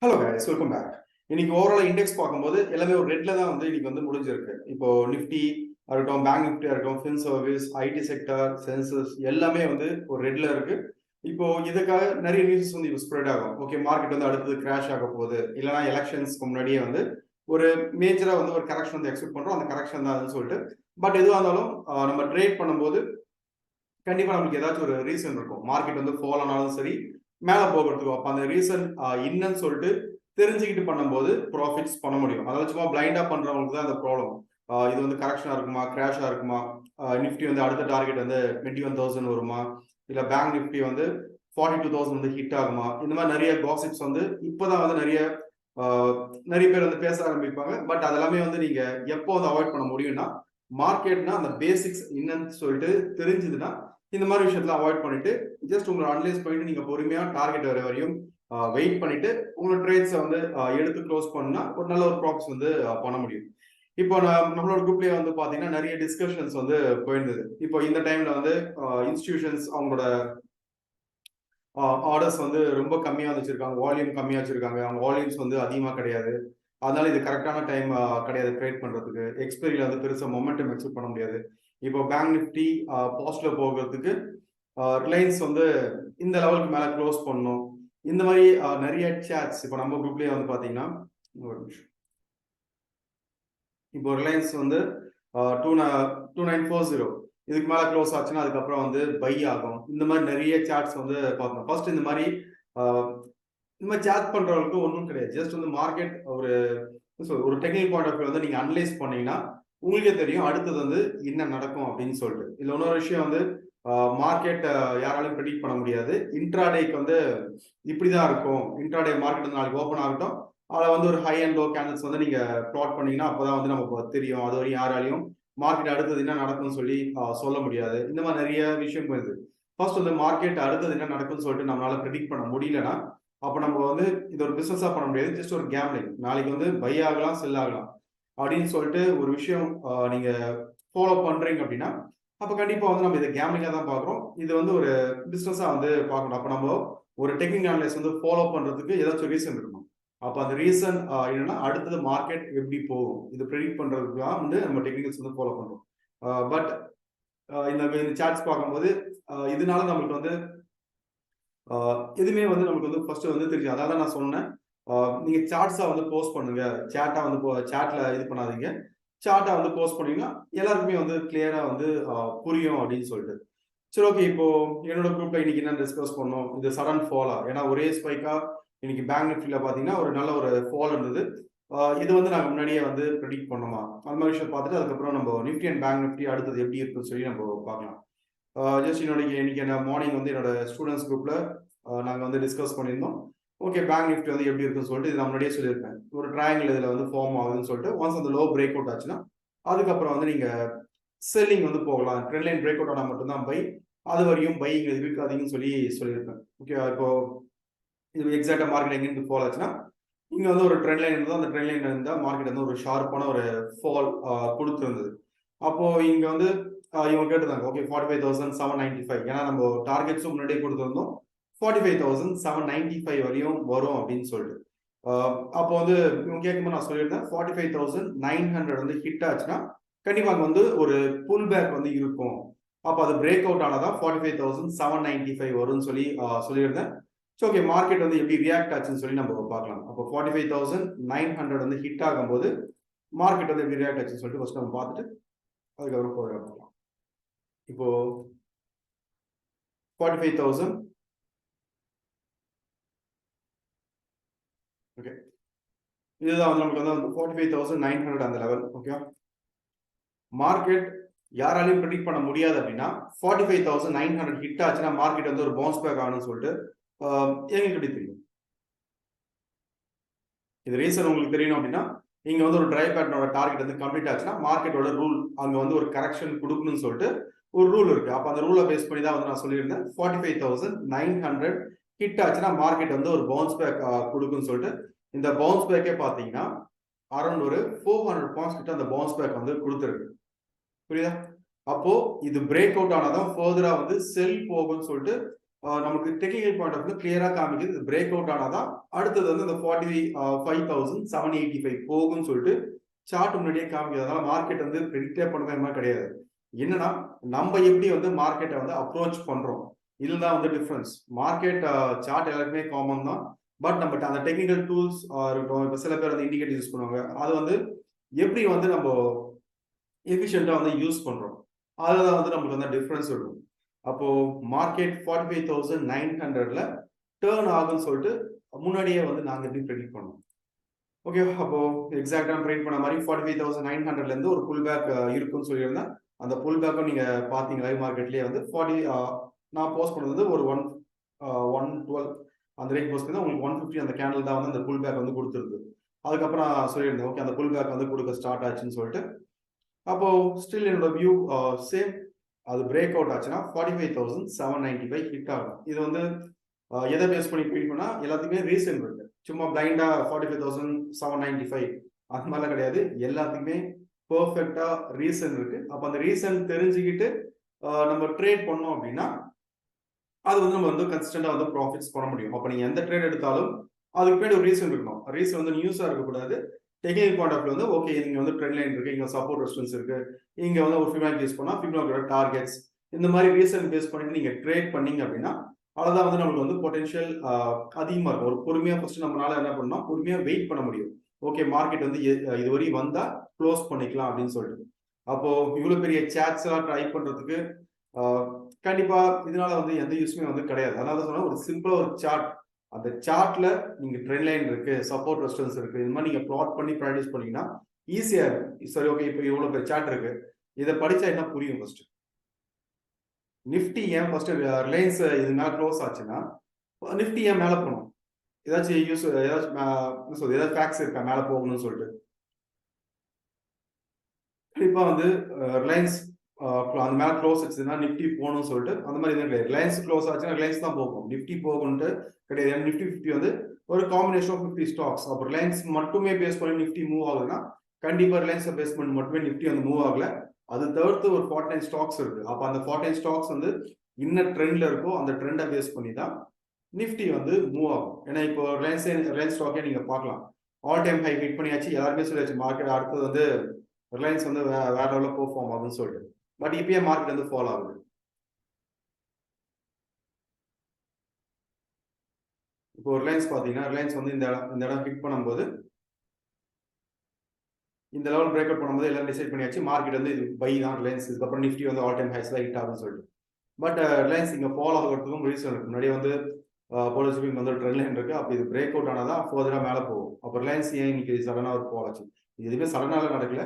Hello guys, welcome back. இன்னைக்கு overall index பார்க்கும்போது எல்லாமே ஒரு ரெட்ல தான் வந்து இன்னைக்கு வந்து முடிஞ்சிருக்கு. இப்போ நிஃப்டி இருக்கட்டும், பேங்க் நிஃப்டியா இருக்கட்டும், fin service, IT sector, Sensex எல்லாமே வந்து ஒரு ரெட்ல இருக்கு. இப்போ இதுக்காக நிறைய நியூஸ் வந்து இப்போ ஸ்ப்ரெட் ஆகும். ஓகே, மார்க்கெட் வந்து அடுத்தது கிராஷ் ஆக போகுது, இல்லைனா எலெக்ஷன்ஸ்க்கு முன்னாடியே வந்து ஒரு மேஜரா வந்து ஒரு கரெக்ஷன் வந்து எக்ஸ்பெக்ட் பண்றோம். அந்த கரெக்ஷன் தான் சொல்லிட்டு, பட் எதுவாக இருந்தாலும் நம்ம ட்ரேட் பண்ணும்போது கண்டிப்பா நமக்கு ஏதாச்சும் ஒரு ரீசன் இருக்கும். மார்க்கெட் வந்து ஃபால் ஆனாலும் சரி, மேல போகிறதுக்கும். அப்ப அந்த ரீசன் என்னன்னு சொல்லிட்டு தெரிஞ்சுக்கிட்டு பண்ணும்போது ப்ராஃபிட்ஸ் பண்ண முடியும். அதாவது சும்மா பிளைண்டா பண்றவங்களுக்கு தான் அந்த ப்ராப்ளம். இது வந்து கரெக்ஷனா இருக்குமா, கிராஷா இருக்குமா, நிஃப்டி வந்து அடுத்த டார்கெட் வந்து 21,000 வருமா, இல்ல பேங்க் நிஃப்டி வந்து 42,000 வந்து ஹிட் ஆகுமா, இந்த மாதிரி நிறைய காசிப்ஸ் வந்து இப்பதான் வந்து நிறைய பேர் வந்து பேச ஆரம்பிப்பாங்க. பட் அதெல்லாமே வந்து நீங்க எப்போ வந்து அவாய்ட் பண்ண முடியும்னா, மார்க்கெட்னா அந்த பேசிக்ஸ் என்னன்னு சொல்லிட்டு தெரிஞ்சதுன்னா இந்த மாதிரி விஷயத்துல அவாய்ட் பண்ணிட்டு ஜஸ்ட் உங்களை அனலைஸ் பண்ணிட்டு நீங்க பொறுமையா டார்கெட் வர வரையும் வெயிட் பண்ணிட்டு உங்களோட ட்ரேட்ஸை வந்து எடுத்து க்ளோஸ் பண்ணா ஒரு நல்ல ஒரு ப்ராஃபிட்ஸ் வந்து பண்ண முடியும். இப்போ நம்மளோட குரூப்லயே வந்து பாத்தீங்கன்னா நிறைய டிஸ்கஷன்ஸ் வந்து போயிருந்தது. இப்போ இந்த டைம்ல வந்து இன்ஸ்டிடியூஷன்ஸ் அவங்களோட ஆர்டர்ஸ் வந்து ரொம்ப கம்மியா வச்சிருக்காங்க, வால்யூம் கம்மியா வச்சிருக்காங்க, அவங்க வால்யூம்ஸ் வந்து அதிகமா கிடையாது. அதனால இது கரெக்டான டைம் கிடையாது ட்ரேட் பண்றதுக்கு. எக்ஸ்பைரியில வந்து பெருசா மொமெண்டம் எக்ஸ்பெக்ட் பண்ண முடியாது. இப்போ பேங்க் நிஃப்டி பாசிட்டிவ்ல போகிறதுக்கு ரிலையன்ஸ் வந்து இந்த லெவலுக்கு மேல க்ளோஸ் பண்ணும். இந்த மாதிரி நிறைய சேட்ஸ் இப்போ நம்ம குரூப்லயே வந்து பாத்தீங்கன்னா, ஒரு நிமிஷம். இப்போ ரிலையன்ஸ் வந்து 2940 இதுக்கு மேல க்ளோஸ் ஆச்சுன்னா அதுக்கப்புறம் வந்து பை ஆகும். இந்த மாதிரி நிறைய சார்ட்ஸ் வந்து பார்க்கணும். ஃபர்ஸ்ட் இந்த மாதிரி சார்ட் பண்றவங்களுக்கு ஒன்றும் கிடையாது. ஜஸ்ட் வந்து மார்க்கெட் ஒரு டெக்னிக்கல் பாயிண்ட் ஆஃப் வியூ வந்து நீங்க அனலைஸ் பண்ணீங்கன்னா உங்களுக்கே தெரியும் அடுத்தது வந்து என்ன நடக்கும் அப்படின்னு சொல்லிட்டு. இதுல இன்னொரு விஷயம் வந்து மார்க்கெட் யாராலையும் ப்ரெடிக்ட் பண்ண முடியாது. இன்ட்ராடேக்கு வந்து இப்படிதான் இருக்கும். இன்ட்ராடே மார்க்கெட் வந்து நாளைக்கு ஓப்பன் ஆகட்டும், அதில் வந்து ஒரு ஹை அண்ட் லோ கேண்டல்ஸ் வந்து நீங்க ப்ளாட் பண்ணீங்கன்னா அப்பதான் வந்து நமக்கு தெரியும். அது வரையும் யாராலையும் மார்க்கெட் அடுத்தது என்ன நடக்கும்னு சொல்லி சொல்ல முடியாது. இந்த மாதிரி நிறைய விஷயம் வருது. ஃபர்ஸ்ட் வந்து மார்க்கெட் அடுத்தது என்ன நடக்கும்னு சொல்லிட்டு நம்மளால ப்ரெடிக்ட் பண்ண முடியலன்னா அப்ப நம்ம வந்து இது ஒரு பிசினஸா பண்ண முடியாது. ஜஸ்ட் ஒரு கேம்லிங். நாளைக்கு வந்து பை ஆகலாம், செல் ஆகலாம் அப்படின்னு சொல்லிட்டு ஒரு விஷயம் நீங்க ஃபாலோ பண்றீங்க அப்படின்னா அப்ப கண்டிப்பா வந்து நம்ம இதை கேம்லிங்கா தான் பாக்குறோம். இது வந்து ஒரு பிசினஸா வந்து பார்க்கணும். அப்ப நம்ம ஒரு டெக்னிக்கல் அனலைஸ் வந்து ஃபாலோ பண்றதுக்கு ஏதாச்சும் ரீசன் இருக்கணும். அப்ப அந்த ரீசன் என்னன்னா அடுத்தது மார்க்கெட் எப்படி போகும் இது ப்ரெடிக்ட் பண்றதுக்கு தான் வந்து நம்ம டெக்னிக்கல்ஸ் வந்து ஃபாலோ பண்றோம். பட் இந்த சார்ட்ஸ் பார்க்கும்போது இதனால நம்மளுக்கு வந்து எதுவுமே வந்து நமக்கு வந்து ஃபர்ஸ்ட் வந்து தெரியும். அதான் நான் சொன்னேன். நீங்க சார்ட்ஸா வந்து போஸ்ட் பண்ணுங்க. சேட்டா வந்து சாட்ல இது பண்ணாதீங்க. சார்ட்டா வந்து போஸ்ட் பண்ணீங்கன்னா எல்லாருக்குமே வந்து கிளியரா வந்து புரியும் அப்படின்னு சொல்லிட்டு. சரி, ஓகே. இப்போ என்னோட குரூப்ல இன்னைக்கு என்ன டிஸ்கஸ் பண்ணோம், இது சடன் ஃபாலா, ஏன்னா ஒரே ஸ்பைக்கா இன்னைக்கு பேங்க் நிஃப்டில பாத்தீங்கன்னா ஒரு நல்ல ஒரு ஃபால் இருந்தது. இது வந்து நாங்க முன்னாடியே வந்து ப்ரெடிக்ட் பண்ணோமா அந்த மாதிரி விஷயம் பார்த்துட்டு அதுக்கப்புறம் நம்ம நிஃப்டி அண்ட் பேங்க் நிஃப்டி அடுத்தது எப்படி இருக்குன்னு சொல்லி நம்ம பார்க்கலாம். ஜஸ்ட் இன்னைக்கு மார்னிங் வந்து என்னோட ஸ்டூடெண்ட்ஸ் குரூப்ல நாங்க வந்து டிஸ்கஸ் பண்ணியிருந்தோம். ஓகே, பேங்க் நிஃப்டி வந்து எப்படி இருக்குன்னு சொல்லிட்டு இது நான் முன்னாடியே சொல்லியிருப்பேன். ஒரு ட்ரையாங்கிள் இதுல வந்து ஃபார்ம் ஆகுதுன்னு சொல்லிட்டு ஒன்ஸ் அந்த லோ பிரேக் அவுட் ஆச்சுன்னா அதுக்கப்புறம் வந்து நீங்க செல்லிங் வந்து போகலாம். ட்ரெண்ட் லைன் பிரேக் அவுட் ஆனால் மட்டும்தான் பை, அது வரையும் பையிங் இருக்காதீங்கன்னு சொல்லியிருப்பேன். ஓகே, இப்போ இது எக்ஸாக்டா மார்க்கெட் எங்கிருந்து ஃபால் ஆச்சுன்னா இங்க வந்து ஒரு ட்ரெண்ட் லைன் இருந்தால் அந்த ட்ரெண்ட் லைன் இருந்தால் மார்க்கெட் வந்து ஒரு ஷார்ப்பான ஒரு ஃபால் கொடுத்துருந்தது. அப்போ இங்க வந்து இவங்க கேட்டிருந்தாங்க, ஓகே 45,795, ஏன்னா நம்ம டார்கெட்ஸும் முன்னாடியே கொடுத்துருந்தோம் 45,795 வரையும் வரும் அப்படின்னு சொல்லிட்டு. அப்போ வந்து இவங்க கேட்கும்போது நான் சொல்லியிருந்தேன் 45,900 வந்து ஹிட் ஆச்சுன்னா கண்டிப்பா அங்க வந்து ஒரு புல் பேக் வந்து இருக்கும். அப்ப அது பிரேக் அவுட் ஆனதான் 45,795 வரும்னு சொல்லி சொல்லியிருந்தேன். ஓகே, மார்க்கெட் வந்து எப்படி ரியாக்ட் ஆச்சுன்னு சொல்லி நம்ம பார்க்கலாம். அப்போ 45,900 வந்து ஹிட் ஆகும்போது மார்க்கெட் வந்து எப்படி ரியாக்ட் ஆச்சுன்னு சொல்லிட்டு ஃபர்ஸ்ட் நம்ம பார்த்துட்டு அதுக்கப்புறம் போகலாம். இப்போ 45,000, ஓகே, இதுதான் வந்து நமக்கு வந்து 45,900 அந்த லெவல். ஓகே, மார்க்கெட் யாராலையும் ப்ரெடிக்ட் பண்ண முடியாது அப்படின்னா 45,900 ஹிட் ஆச்சுன்னா மார்க்கெட் வந்து ஒரு பவுன்ஸ் பேக் ஆகணும்னு சொல்லிட்டு எங்களுக்கு எப்படி தெரியும்? இது ரீசன் உங்களுக்கு தெரியணும் அப்படின்னா இங்க வந்து ஒரு ட்ரை பேட்டர்னோட டார்கெட் வந்து கம்ப்ளீட் ஆச்சுன்னா மார்க்கெட்டோட ரூல் அங்க வந்து ஒரு கரெக்ஷன் கொடுக்கணும்னு சொல்லிட்டு ஒரு ரூல் இருக்கு. அப்ப அந்த ரூலை பேஸ் பண்ணி தான் வந்து நான் சொல்லியிருந்தேன் 45,900 ஹிட் ஆச்சுன்னா மார்க்கெட் வந்து ஒரு பவுன்ஸ் பேக் கொடுக்குன்னு சொல்லிட்டு. இந்த பவுன்ஸ் பேக்கே பாத்தீங்கன்னா அரௌண்ட் ஒரு 400 பாயிண்ட்ஸ் கிட்ட அந்த பவுன்ஸ் பேக் வந்து கொடுத்துருக்கு. புரியுதா? அப்போ இது பிரேக் அவுட் ஆனாதான் ஃபர்தரா வந்து செல் போகும்னு சொல்லிட்டு நமக்கு டெக்னிக்கல் பாயிண்ட் ஆஃப் கிளியரா காமிக்குது. பிரேக் அவுட் ஆனாதான் அடுத்தது வந்து இந்த 45,785 போகும்னு சொல்லிட்டு சார்ட் முன்னாடியே காமிக்குது. அதனால மார்க்கெட் வந்து ப்ரெடிக்டே பண்ணவே மாதிரி கிடையாது. என்னன்னா நம்ம எப்படி வந்து மார்க்கெட்டை வந்து அப்ரோச் பண்றோம், இதுதான் வந்து டிஃபரன்ஸ். மார்க்கெட் சார்ட் எல்லாருக்குமே காமன் தான். பட் நம்ம அந்த டெக்னிக்கல் டூல்ஸ் இருக்கட்டும், இப்போ சில பேர் வந்து இண்டிகேட்டர் யூஸ் பண்ணுவாங்க, அது வந்து எப்படி வந்து நம்ம எஃபிஷியண்டா வந்து யூஸ் பண்றோம், அதுதான் வந்து நமக்கு வந்து டிஃபரன்ஸ் இருக்கும். அப்போ மார்க்கெட் 45,900ல டேர்ன் ஆகும்னு சொல்லிட்டு முன்னாடியே வந்து நாங்க எப்படி ப்ரெடிக்ட் பண்ணோம். ஓகே, அப்போ எக்ஸாக்டா ப்ரெடிக்ட் பண்ண மாதிரி 45,900ல இருந்து ஒரு புல் பேக் இருக்கும்னு சொல்லியிருந்தேன். அந்த புல் பேக்கும் நீங்க பாத்தீங்க லைவ் மார்க்கெட்லயே வந்து 40 நான் போஸ்ட் பண்ணது ஒரு 112 அந்த ரேட் போஸ்ட் பண்ணி உங்களுக்கு 150 அந்த கேண்டில் தான் வந்து அந்த புல் பேக் வந்து கொடுத்துருது. அதுக்கப்புறம் நான் சொல்லியிருந்தேன் ஓகே அந்த புல் பேக் வந்து கொடுக்க ஸ்டார்ட் ஆச்சுன்னு சொல்லிட்டு. அப்போ ஸ்டில் என்னோட வியூ சேம். அது பிரேக் அவுட் ஆச்சுன்னா 45,795 ஹிட் ஆகும். இது வந்து எதை பேஸ் பண்ணி ஃபீல் பண்ணா எல்லாத்துக்குமே ரீசன் இருக்கு. சும்மா பிளைண்டா 45,795 அது மாதிரிலாம் கிடையாது. எல்லாத்துக்குமே பெர்ஃபெக்டா ரீசன் இருக்கு. அப்ப அந்த ரீசன் தெரிஞ்சுக்கிட்டு நம்ம ட்ரேட் பண்ணோம் அப்படின்னா அது வந்து நம்ம வந்து கன்சிஸ்டண்டா வந்து ப்ராஃபிட்ஸ் பண்ண முடியும். அப்ப நீங்க எந்த ட்ரேட் எடுத்தாலும் அதுக்கு பின்னாடி ஒரு ரீசன் இருக்கணும். ரீசன் வந்து நியூஸா இருக்கக்கூடாது. டெக்னிக்கல் பாயிண்ட் ஆஃப் வந்து ஓகே இங்க வந்து ட்ரெண்ட் லைன் இருக்கு, இங்க சப்போர்ட் ரெசிஸ்டன்ஸ் இருக்கு, இங்க வந்து ஒரு ஃபிபனாக்கி யூஸ் பண்ணா ஃபிபனாக்கியோட டார்கெட்ஸ், இந்த மாதிரி ரீசன் பேஸ் பண்ணிட்டு நீங்க ட்ரேட் பண்ணீங்க அப்படின்னா அவ்வளவுதான் வந்து நமக்கு வந்து பொட்டன்ஷியல் அதிகமா இருக்கும். ஒரு பொறுமையா ஃபர்ஸ்ட் நம்மளால என்ன பண்ணணும், பொறுமையா வெயிட் பண்ண முடியும். ஓகே மார்க்கெட் வந்து இதுவரை வந்தா க்ளோஸ் பண்ணிக்கலாம் அப்படின்னு சொல்லிட்டு. அப்போ இவ்வளவு பெரிய சேட்ஸ் எல்லாம் ட்ரை பண்றதுக்கு கண்டிப்பா இதனால வந்து எந்த யூஸ்மே வந்து கிடையாது. அதனால சொன்னா ஒரு சிம்பிளா ஒரு சார்ட், அந்த சார்ட்ல நீங்க ட்ரெண்ட் லைன் இருக்கு, சப்போர்ட் ரெசிஸ்டன்ஸ் இருக்கு, இந்த மாதிரி நீங்க பிளாட் பண்ணி ப்ராக்டிஸ் பண்ணீங்கன்னா ஈஸியா இருக்கும். சரி ஓகே இப்போ இவ்வளவு பெரிய சார்ட் இருக்கு, இதை படிச்சா என்ன புரியும் ஃபர்ஸ்ட். நிஃப்டி ஏன் ஃபர்ஸ்ட் ரிலையன்ஸ் இது மேல க்ளோஸ் ஆச்சுன்னா நிஃப்டி ஏன் மேல போகணும், ஏதாச்சும் யூஸ் ஏதாச்சும் ஃபேக்ட்ஸ் இருக்கா மேல போகணும்னு சொல்லிட்டு. கண்டிப்பா வந்து ரிலையன்ஸ் அந்த மேல க்ளோஸ் ஆச்சுன்னா நிஃப்டி போகணும்னு சொல்லிட்டு அந்த மாதிரி எதுவும் கிடையாது. ரிலையன்ஸ் க்ளோஸ் ஆச்சுன்னா ரிலையன்ஸ் தான் போகும், நிஃப்டி போகும்ட்டு கிடையாது. நிஃப்டி 50 வந்து ஒரு காம்பினேஷன் ஆஃப் 50 ஸ்டாக்ஸ். அப்போ ரிலையன்ஸ் மட்டுமே பேஸ் பண்ணி நிஃப்டி மூவ் ஆகுதுன்னா கண்டிப்பா ரிலையன்ஸ் பேஸ் பண்ணி மட்டுமே நிஃப்டி வந்து மூவ் ஆகல. அது தவிர்த்து ஒரு 49 ஸ்டாக்ஸ் இருக்கு. அப்ப அந்த 49 ஸ்டாக்ஸ் வந்து என்ன ட்ரெண்ட்ல இருக்கோ அந்த ட்ரெண்டை பேஸ் பண்ணி தான் நிஃப்டி வந்து மூவ் ஆகும். ஏன்னா இப்போ ரிலையன்ஸ் ஸ்டாக்கே நீங்க பார்க்கலாம், ஆல் டைம் ஹை ஹிட் பண்ணியாச்சு, எல்லாருமே சொல்லியாச்சு மார்க்கெட் அடுத்தது வந்து ரிலையன்ஸ் வந்து வேற லெவலில் பெர்ஃபார்ம் ஆகுதுன்னு சொல்லிட்டு. பட் இப்பயே மார்க்கெட் வந்து ஃபாலோ ஆகுது. இப்போ ரிலையன்ஸ் பாத்தீங்கன்னா ரிலையன்ஸ் வந்து இந்த இடம் ஹிட் பண்ணும்போது இந்த லெவல் பிரேக் அவுட் பண்ணும்போது எல்லாம் டிசைட் பண்ணியாச்சு மார்க்கெட் வந்து இது பை தான் ரிலையன்ஸ், இதுக்கப்புறம் நிஃப்டி வந்து ஆல் டைம் ஹைஸ் தான் ஹிட் ஆகும்னு சொல்லிட்டு. பட் ரிலையன்ஸ் இங்க ஃபாலோ ஆகிறதுக்கும் ரீசன் இருக்கு. முன்னாடி வந்து போலீஸ் வந்து ட்ரெண்ட் லைன் இருக்கு, அப்போ இது பிரேக் அவுட் ஆனாதான் ஃபர்தரா மேலே போகும். அப்போ ரிலையன்ஸ் ஏன் இன்னைக்கு சடனா ஒரு ஃபால் ஆச்சு, இது எதுவுமே சடனால நடக்கல,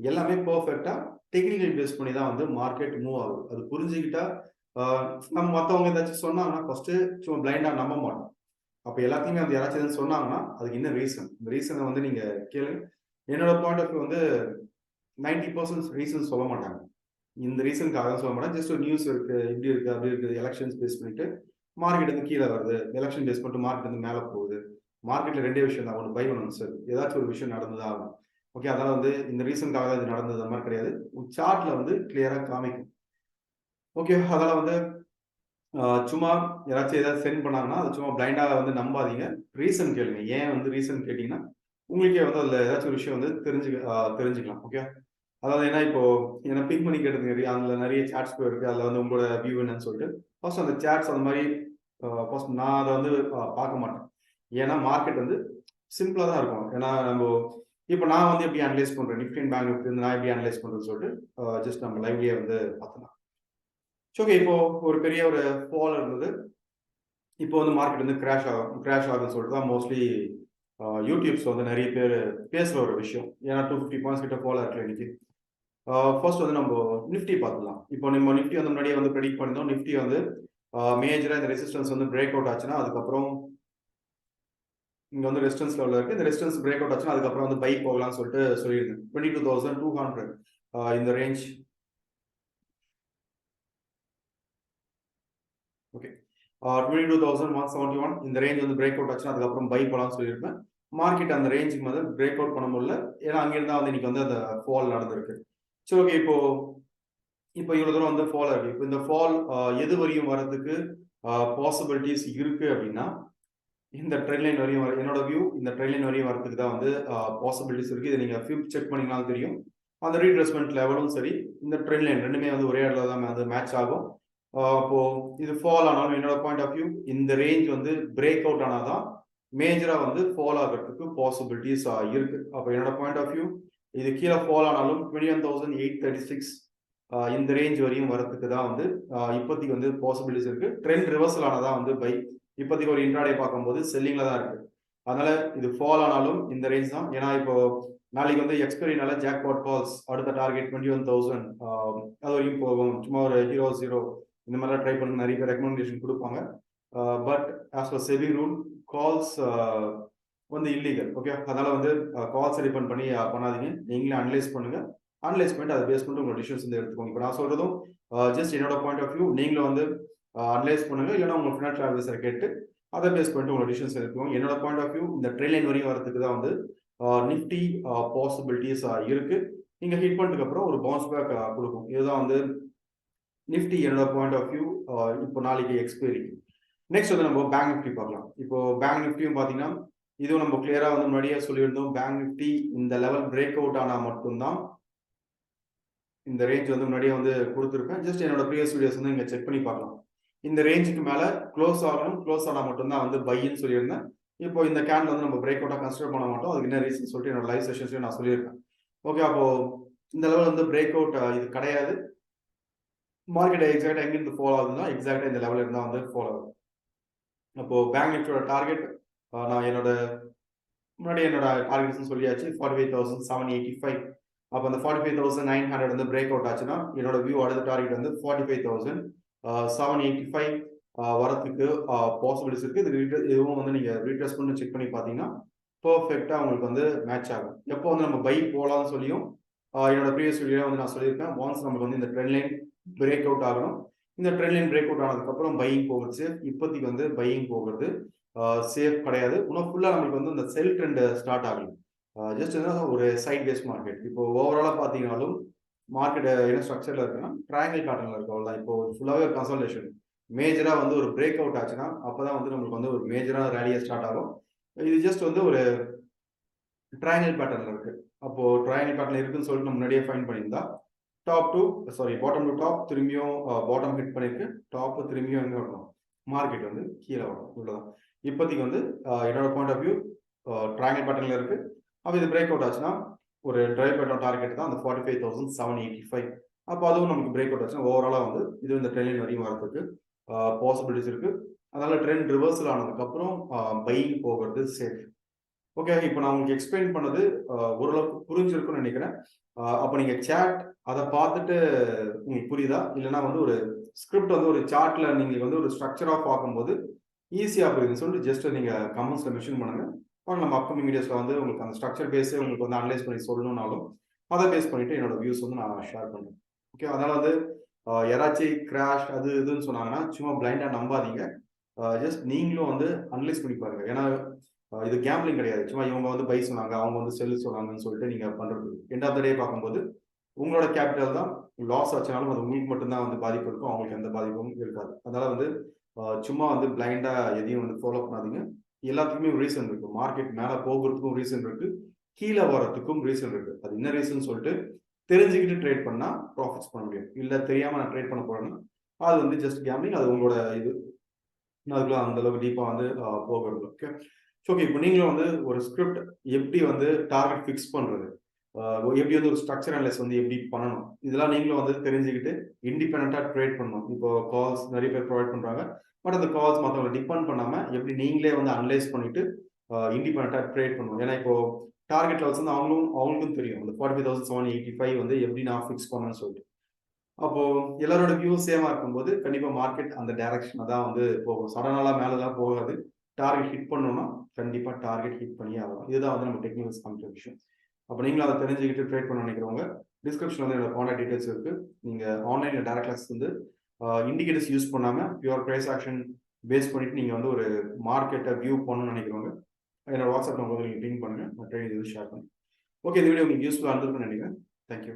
எல்லாமே பெர்ஃபெக்டா டெக்னிக்கல் பேஸ் பண்ணி தான் வந்து மார்க்கெட் மூவ் ஆகுது. அது புரிஞ்சுக்கிட்டா நம்ம மற்றவங்க ஏதாச்சும் சொன்னாங்கன்னா ஃபர்ஸ்ட் சும்மா பிளைண்டா நம்ப மாட்டோம். அப்ப எல்லாத்தையுமே வந்து யாராச்சும் சொன்னாங்கன்னா அதுக்கு என்ன ரீசன், இந்த ரீசனை வந்து நீங்க கேளுங்க. என்னோட பாயிண்ட் ஆஃப் வியூ வந்து 90% ரீசன் சொல்ல மாட்டாங்க. இந்த ரீசனுக்காக சொல்ல மாட்டாங்க. ஜஸ்ட் ஒரு நியூஸ் இருக்கு, இப்படி இருக்கு அப்படி இருக்குது, எலெக்ஷன்ஸ் பேஸ் பண்ணிட்டு மார்க்கெட் வந்து கீழே வருது, எலெக்ஷன் பேஸ் பண்ணிட்டு மார்க்கெட் வந்து மேலே போகுது. மார்க்கெட்ல ரெண்டே விஷயம் தான், ஒன்று பை ஒன்று செல். ஏதாச்சும் ஒரு விஷயம் நடந்ததா ஆகும். ஓகே அதனால வந்து இந்த ரீசனுக்காக தான் இது நடந்தது அந்த மாதிரி கிடையாது. சார்ட்ல வந்து கிளியரா காமிக்கும். ஓகே அதெல்லாம் வந்து சும்மா யாராச்சும் ஏதாவது சென்ட் பண்ணாங்கன்னா அது சும்மா பிளைண்டா வந்து நம்பாதீங்க. ரீசன் கேளுங்க. ஏன் வந்து ரீசன் கேட்டீங்கன்னா உங்களுக்கே வந்து அதுல ஏதாச்சும் ஒரு விஷயம் வந்து தெரிஞ்சுக்கலாம். ஓகே அதாவது ஏன்னா இப்போ என்ன பிக் பண்ணி கேட்டதுங்க, அதுல நிறைய சாட்ஸ் இருக்கு, அதுல வந்து உங்களோட வியூ என்னன்னு சொல்லிட்டு ஃபர்ஸ்ட் அந்த சாட்ஸ் அந்த மாதிரி ஃபர்ஸ்ட் நான் அதை வந்து பார்க்க மாட்டேன். ஏன்னா மார்க்கெட் வந்து சிம்பிளா தான் இருக்கும். ஏன்னா நம்ம இப்போ நான் வந்து எப்படி அனலைஸ் பண்றேன், நிஃப்டி அண்ட் பேங்க் நிஃப்டி நான் எப்படி அனலைஸ் பண்றேன்னு சொல்லிட்டு ஜஸ்ட் நம்ம லைவ்லயே வந்து பார்த்தலாம். ஓகே இப்போ ஒரு பெரிய ஒரு ஃபால் இருந்தது, இப்போ வந்து மார்க்கெட் வந்து கிராஷ் ஆகும்னு சொல்லிட்டு தான் மோஸ்ட்லி யூடியூப்ஸ் வந்து நிறைய பேர் பேசுற ஒரு விஷயம். ஏன்னா 250 பாயிண்ட்ஸ் கிட்ட ஃபால் இருக்கு இன்னைக்கு. ஃபர்ஸ்ட் வந்து நம்ம நிஃப்டி பார்த்துலாம். இப்போ நம்ம நிஃப்டி வந்து முன்னாடியே வந்து ப்ரெடிக்ட் பண்ணிருந்தோம். நிஃப்டி வந்து மேஜரா இந்த ரெசிஸ்டன்ஸ் வந்து பிரேக் அவுட் ஆச்சுன்னா அதுக்கப்புறம் இங்க வந்து ரெசிஸ்டன்ஸ் லெவல்ல இருக்கு, இந்த ரெசிஸ்டன்ஸ் பிரேக் அவுட் ஆச்சுன்னா அதுக்கப்புறம் வந்து பை போகலாம்னு சொல்லிட்டு சொல்லியிருந்தேன். 22,200 இந்த ரேஞ்ச். ஓகே 22,171 இந்த ரேஞ்ச் வந்து பிரேக் அவுட் ஆச்சுன்னா அதுக்கப்புறம் பை போகலாம்னு சொல்லியிருப்பேன். மார்க்கெட் அந்த ரேஞ்சுக்கு வந்து பிரேக் அவுட் பண்ண முடியல, ஏன்னா அங்கிருந்தா வந்து இன்னைக்கு வந்து அந்த ஃபால் நடந்திருக்கு. சரி ஓகே இப்போ இவ்வளவு தூரம் வந்து ஃபால் இருக்கு. இப்போ இந்த ஃபால் எது வரையும் வர்றதுக்கு பாசிபிலிட்டிஸ் இருக்கு அப்படின்னா இந்த ட்ரெண்ட் லைன் வரையும் என்னோட வியூ இந்த ட்ரெண்ட் லைன் வரையும் வரதுக்கு தான் வந்து பாசிபிலிட்டிஸ் இருக்கு. இதை நீங்க ஃபியூ செக் பண்ணிங்கனாலும் தெரியும். அந்த ரீட்ரேஸ்மெண்ட் லெவலும் சரி, இந்த ட்ரெண்ட் லைன் ரெண்டுமே வந்து ஒரே இடத்துல தான் வந்து மேட்ச் ஆகும். அப்போ இது ஃபால் ஆனாலும் என்னோட பாயிண்ட் ஆஃப் வியூ இந்த ரேஞ்ச் வந்து பிரேக் அவுட் ஆனாதான் மேஜரா வந்து ஃபால் ஆகிறதுக்கு பாசிபிலிட்டிஸ் இருக்கு. அப்போ என்னோட பாயிண்ட் ஆஃப் வியூ இது கீழே ஃபால் ஆனாலும் 21,836 இந்த ரேஞ்ச் வரையும் வரதுக்கு தான் வந்து இப்போதைக்கு வந்து பாசிபிலிட்டிஸ் இருக்கு. ட்ரெண்ட் ரிவர்சல் ஆனதான் வந்து பை இப்போதைக்கு ஒரு இன்ட்ராடே பார்க்கும்போது செல்லிங்ல தான் இருக்கு. அதனால இது ஃபால் ஆனாலும் இந்த ரேஞ்ச் தான். ஏன்னா இப்போ நாளைக்கு வந்து எக்ஸ்பைரினால ஜாக்பாட் கால்ஸ் அடுத்த டார்கெட் 21,000 அது வரைக்கும் போகும். சும்மா ஒரு 0 இந்த மாதிரிலாம் ட்ரை பண்ணி நிறைய பேர் ரெக்கமெண்டேஷன் கொடுப்பாங்க. But as per SEBI rule calls வந்து இல்லீகல். ஓகே, அதனால வந்து கால்ஸ் டிபெண்ட் பண்ணி பண்ணாதீங்க. நீங்களே அனலைஸ் பண்ணுங்க. அனலைஸ் பண்ணிட்டு அதை பேஸ் பண்ணிட்டு உங்களோட டிசிஷன்ஸ் வந்து எடுத்துக்கோங்க. இப்போ நான் சொல்றதும் ஜஸ்ட் என்னோட பாயிண்ட் ஆஃப் வியூ. நீங்களும் வந்து அனலைஸ் பண்ணுங்க, இல்லைன்னா உங்க ஃபினான்ஷியல் அட்வைசரை கேட்டு அதை பேஸ் பண்ணிட்டு உங்களோட டிசிஷன்ஸ் எடுத்துக்கோங்க. என்னோட பாயிண்ட் ஆஃப் வியூ இந்த ட்ரெண்ட் லைன் வரையும் வரதுக்கு தான் வந்து நிஃப்டி பாசிபிலிட்டிஸ் இருக்கு. நீங்க ஹிட் பண்ணதுக்கு அப்புறம் ஒரு பவுன்ஸ் பேக் கொடுக்கும். இதுதான் வந்து நிஃப்டி என்னோட பாயிண்ட் ஆஃப் வியூ. இப்போ நாளைக்கு எக்ஸ்பைரி. நெக்ஸ்ட் வந்து நம்ம பேங்க் நிஃப்டி பார்க்கலாம். இப்போ பேங்க் நிஃப்டியும் பார்த்தீங்கன்னா இதுவும் நம்ம கிளியரா வந்து முன்னாடியே சொல்லியிருந்தோம். பேங்க் நிஃப்டி இந்த லெவல் பிரேக் அவுட் ஆனா மட்டும்தான் இந்த ரேஞ்ச் வந்து முன்னாடியே வந்து கொடுத்துருப்பேன். ஜஸ்ட் என்னோட ப்ரீவியஸ் வீடியோஸ் வந்து இங்க செக் பண்ணி பார்க்கலாம். இந்த ரேஞ்சுக்கு மேல க்ளோஸ் ஆகணும். க்ளோஸ் ஆனா மட்டும்தான் வந்து பைன்னு சொல்லியிருந்தேன். இப்போ இந்த கேண்டில் வந்து நம்ம பிரேக் அவுட்டா கன்சிடர் பண்ண மாட்டோம். அதுக்கு என்ன ரீசன் சொல்லிட்டு என்னோட லைவ் செஷன்ஸ்லயும் நான் சொல்லியிருக்கேன். ஓகே, அப்போ இந்த லெவல் வந்து பிரேக் அவுட் இது கிடையாது. மார்க்கெட் எக்ஸாக்டா எங்கிருந்து ஃபாலோ ஆகுதுன்னா எக்ஸாக்டா இந்த லெவல் இருந்தா வந்து ஃபாலோ ஆகும். அப்போ பேங்க் நிஃப்டியோட டார்கெட் நான் என்னோட முன்னாடி என்னோட டார்கெட்ஸ் சொல்லியாச்சு 45,785. அப்போ அந்த 45,900 வந்து பிரேக் அவுட் ஆச்சுன்னா என்னோட வியூ அடுத்த டார்கெட் வந்து 45,785 வரத்துக்கு பாசிபிலிட்டிஸ் இருக்கு. இதுவும் வந்து நீங்க ரீட்ரெஸ் பண்ணி செக் பண்ணி பார்த்தீங்கன்னா பர்ஃபெக்டா உங்களுக்கு வந்து மேட்ச் ஆகும். எப்போ வந்து நம்ம பை போலாம்னு சொல்லியும் என்னோட ப்ரீவியஸ் வீடியோ வந்து நான் சொல்லியிருக்கேன். ஒன்ஸ் நமக்கு வந்து இந்த ட்ரெண்ட் லைன் பிரேக் அவுட் ஆகணும். இந்த ட்ரெண்ட் லைன் பிரேக் அவுட் ஆனதுக்கு அப்புறம் பையிங் போகுது. இப்போதைக்கு வந்து பையிங் போகிறது சேஃப் கிடையாது. இன்னும் ஃபுல்லா நமக்கு வந்து இந்த செல் ட்ரெண்ட் ஸ்டார்ட் ஆகணும். ஜஸ்ட் ஒரு சைட் பேஸ் மார்க்கெட். இப்போ ஓவராலா பாத்தீங்கன்னாலும் மார்க்கெட் என்ன ஸ்ட்ரக்சர்ல இருக்குன்னா ட்ரையாங்கிள் பேட்டர்ன்ல இருக்கு. அவ்வளவுதான். இப்போ ஃபுல்லாவே கன்சல்டேஷன் மேஜரா வந்து ஒரு பிரேக் அவுட் ஆச்சுன்னா அப்பதான் வந்து நமக்கு வந்து ஒரு மேஜரா ரேலியா ஸ்டார்ட் ஆகும். இது ஜஸ்ட் வந்து ஒரு ட்ரையாங்கிள் பேட்டர்ன்ல இருக்கு. அப்போ ட்ரையாங்கிள் பேட்டர்ன் இருக்குன்னு சொல்லிட்டு நம்ம முன்னாடியே ஃபைண்ட் பண்ணியிருந்தா பாட்டம் டு டாப் திரும்பியும் பாட்டம் ஹிட் பண்ணிருக்கு. டாப் திரும்பியும் எங்க வரணும், மார்க்கெட் வந்து கீழே வரும். இவ்வளவுதான். இப்போதைக்கு வந்து என்னோட பாயிண்ட் ஆஃப் வியூ ட்ரையாங்கிள் பேட்டர்ன்ல இருக்கு. அப்போ இது பிரேக் அவுட் ஆச்சுன்னா ஒரு டிரைவ் பேட்டர்ன் டார்கெட் தான் அந்த 45,785. அப்போ அதுவும் நமக்கு பிரேக் அவுட் ஆச்சுன்னா ஓவராலா வந்து இது இந்த ட்ரெண்ட் லைன் வரையும் வரதுக்கு பாசிபிலிட்டிஸ் இருக்கு. அதனால ட்ரெண்ட் ரிவர்சல் ஆனதுக்கு அப்புறம் பையிங் போகிறது சேஃப். ஓகே, இப்போ நான் உங்களுக்கு எக்ஸ்பிளைன் பண்ணது ஓரளவுக்கு புரிஞ்சிருக்குன்னு நினைக்கிறேன். அப்போ நீங்க சேட் அதை பார்த்துட்டு உங்களுக்கு புரியுதா, இல்லைன்னா வந்து ஒரு ஸ்கிரிப்ட் வந்து ஒரு சார்ட்ல நீங்க வந்து ஒரு ஸ்ட்ரக்சரா பார்க்கும்போது ஈஸியா புரியுதுன்னு சொல்லிட்டு ஜஸ்ட் நீங்க கமெண்ட்ஸ்ல மென்ஷன் பண்ணுங்க. நம்ம அப்கமிங் வீடியோஸ்ல வந்து உங்களுக்கு அந்த ஸ்ட்ரக்சர் பேஸே உங்களுக்கு வந்து அனலைஸ் பண்ணி சொல்லணும்னாலும் அதை பேஸ் பண்ணிட்டு என்னோட வியூஸ் வந்து நான் ஷேர் பண்ணுறேன். ஓகே, அதனால வந்து யாராச்சும் கிராஷ் அது இதுன்னு சொன்னாங்கன்னா சும்மா பிளைண்டா நம்பாதீங்க. ஜஸ்ட் நீங்களும் வந்து அனலைஸ் பண்ணி பாருங்க. ஏன்னா இது கேம்பிளிங் கிடையாது. சும்மா இவங்க வந்து பை சொன்னாங்க, அவங்க வந்து செல் சொன்னாங்கன்னு சொல்லிட்டு நீங்க பண்றது. எண்ட் ஆஃப் த டே பார்க்கும்போது உங்களோட கேபிட்டல் தான் லாஸ் ஆச்சுனாலும் அது உங்களுக்கு மட்டும்தான் வந்து பாதிப்பு இருக்கும், அவங்களுக்கு எந்த பாதிப்பும் இருக்காது. அதனால வந்து சும்மா வந்து பிளைண்டா எதையும் வந்து ஃபாலோ பண்ணாதீங்க. எல்லாத்துக்குமே ரீசன் இருக்கு. மார்க்கெட் மேல போகிறதுக்கும் ரீசன் இருக்கு, கீழே வரத்துக்கும் ரீசன் இருக்கு. அது என்ன ரீசன் சொல்லிட்டு தெரிஞ்சுக்கிட்டு ட்ரேட் பண்ணா ப்ராஃபிட்ஸ் பண்ண முடியும். இல்ல தெரியாம நான் ட்ரேட் பண்ண போறேன்னா அது வந்து ஜஸ்ட் கேம்பிளிங். அது உங்களோட இது. அதுக்குள்ள அந்த அளவுக்கு டீப்பா வந்து போகிறது. Okay, okay. இப்போ நீங்களும் வந்து ஒரு ஸ்கிரிப்ட் எப்படி வந்து டார்கெட் ஃபிக்ஸ் பண்றது, எப்படி வந்து ஒரு ஸ்ட்ரக்சர் அனலைஸ் வந்து எப்படி பண்ணணும், இதெல்லாம் நீங்களும் வந்து தெரிஞ்சுக்கிட்டு இண்டிபெண்டா ட்ரேட் பண்ணணும். இப்போ கால்ஸ் நிறைய பேர் ப்ரொவைட் பண்றாங்க. பட் அந்த கால்ஸ் மற்றவங்களை டிபெண்ட் பண்ணாம எப்படி நீங்களே வந்து அனலைஸ் பண்ணிட்டு இண்டிபெண்டா ட்ரேட் பண்ணணும். ஏன்னா இப்போ டார்கெட் லெவல்ஸ் வந்து அவங்களுக்கும் தெரியும் அந்த 45,785 வந்து எப்படி நான் ஃபிக்ஸ் பண்ணணும்னு சொல்லிட்டு. அப்போ எல்லாரோட வியூ சேமா இருக்கும்போது கண்டிப்பா மார்க்கெட் அந்த டைரக்ஷன்ல தான் வந்து போகும். சடனாலாம் மேலதான் போகாது. டார்கெட் ஹிட் பண்ணணும்னா கண்டிப்பா டார்கெட் ஹிட் பண்ணியே ஆகலாம். இதுதான் வந்து நம்ம டெக்னிக்கல்ஸ் காமிச்ச விஷயம். அப்போ நீங்களும் அதை தெரிஞ்சுக்கிட்டு ட்ரேட் பண்ண நினைக்கிறவங்க டிஸ்கிரிப்ஷன் வந்து என்னோட கான்டாக்ட் டீடைல்ஸ் இருக்கு. நீங்க ஆன்லைன்ல டைரக்ட் கிளாஸ் வந்து இண்டிகேட்டர்ஸ் யூஸ் பண்ணாம பியூர் பிரைஸ் ஆக்ஷன் பேஸ் பண்ணிட்டு நீங்க வந்து ஒரு மார்க்கெட்டை வியூ பண்ணணும்னு நினைக்கிறவங்க என்னோட வாட்ஸ்அப் நம்பர் நீங்க பிங் பண்ணுங்க. நான் ட்ரேடிங் ஷேர் பண்ணுங்க. ஓகே, இந்த வீடியோ உங்களுக்கு யூஸ்ஃபுல்லாக இருந்திருக்குன்னு நினைக்கிறேன். தேங்க்யூ.